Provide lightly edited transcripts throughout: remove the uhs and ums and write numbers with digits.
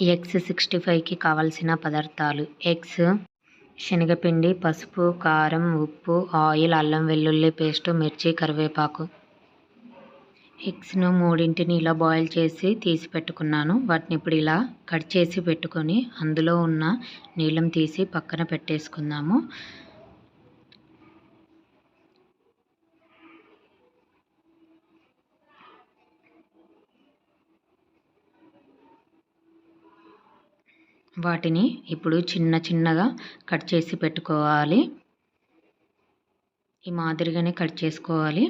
Eggs 65కి కావాల్సిన పదార్థాలు: eggs, శనగపిండి, పసుపు, కారం, ఉప్పు, ఆయిల్, అల్లం వెల్లుల్లి పేస్టు, మిర్చి, కరివేపాకు. ఎగ్స్ను 3 ఇలా బాయిల్ చేసి తీసి పెట్టుకున్నాను. వాటిని ఇప్పుడు ఇలా కట్ చేసి పెట్టుకొని అందులో ఉన్న నీళ్ళని తీసి పక్కన పెట్టేసుకుందాము. వాటిని ఇప్పుడు చిన్నగా కట్ చేసి పెట్టుకోవాలి. ఈ మాదిరిగానే కట్ చేసుకోవాలి.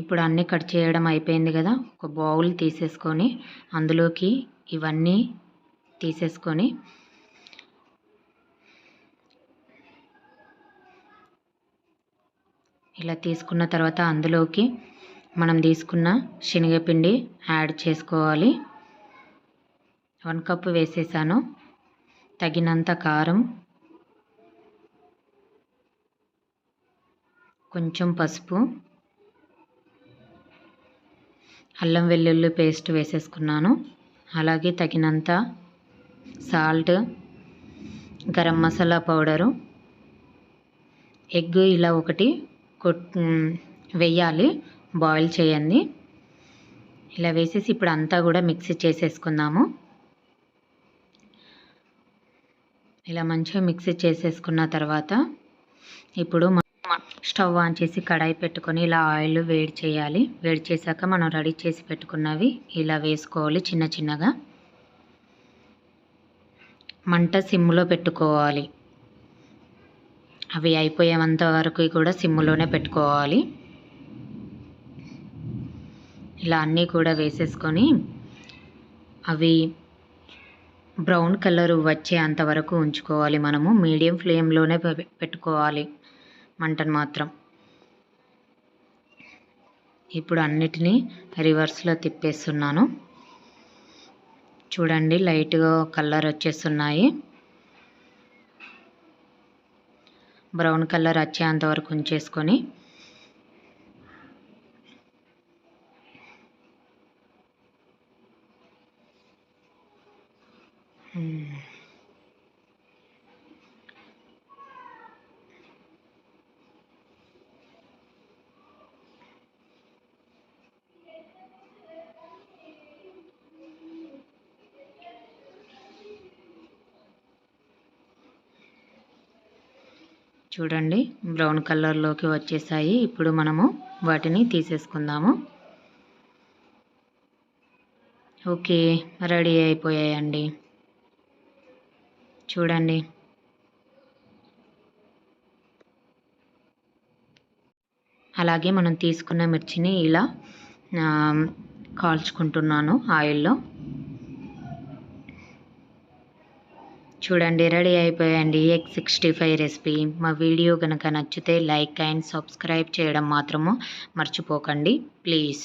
ఇప్పుడు అన్నీ కట్ చేయడం అయిపోయింది కదా. ఒక బౌల్ తీసేసుకొని అందులోకి ఇవన్నీ తీసేసుకొని ఇలా తీసుకున్న తర్వాత అందులోకి మనం తీసుకున్న శనగపిండి యాడ్ చేసుకోవాలి. 1 కప్పు వేసేసాను. తగినంత కారం, కొంచెం పసుపు, అల్లం వెల్లుల్లి పేస్ట్ వేసేసుకున్నాను. అలాగే తగినంత salt, garam masala powder. Egg ఇలా ఒకటి వేయాలి, బాయిల్ చేయండి. ఇలా వేసేసి ఇప్పుడు అంతా కూడా మిక్సీ చేసేసుకుందాము. ఇలా మంచిగా మిక్సీ చేసేసుకున్న తర్వాత ఇప్పుడు స్టవ్ ఆన్ చేసి కడాయి పెట్టుకొని ఇలా ఆయిల్ వేడి చేయాలి. వేడి చేశాక మనం రెడీ చేసి పెట్టుకున్నవి ఇలా వేసుకోవాలి చిన్నగా. మంట సిమ్లో పెట్టుకోవాలి. అవి అయిపోయేంత వరకు కూడా సిమ్లోనే పెట్టుకోవాలి. ఇలా అన్నీ కూడా వేసేసుకొని అవి బ్రౌన్ కలర్ వచ్చే అంతవరకు ఉంచుకోవాలి. మనము మీడియం ఫ్లేమ్లోనే పెట్టుకోవాలి మంటను మాత్రం. ఇప్పుడు అన్నిటినీ రివర్స్లో తిప్పేస్తున్నాను. చూడండి, లైట్గా కలర్ వచ్చేస్తున్నాయి. బ్రౌన్ కలర్ వచ్చేంత వరకు ఉంచేసుకొని చూడండి, బ్రౌన్ కలర్లోకి వచ్చేసాయి. ఇప్పుడు మనము వాటిని తీసేసుకుందాము. ఓకే, రెడీ అయిపోయాయండి. చూడండి, అలాగే మనం తీసుకున్న మిర్చిని ఇలా కాల్చుకుంటున్నాను ఆయిల్లో. చూడండి, రెడీ అయిపోయాయండి ఎగ్ 65 రెసిపీ. మా వీడియో కనుక నచ్చితే లైక్ అండ్ సబ్స్క్రైబ్ చేయడం మాత్రము మర్చిపోకండి ప్లీజ్.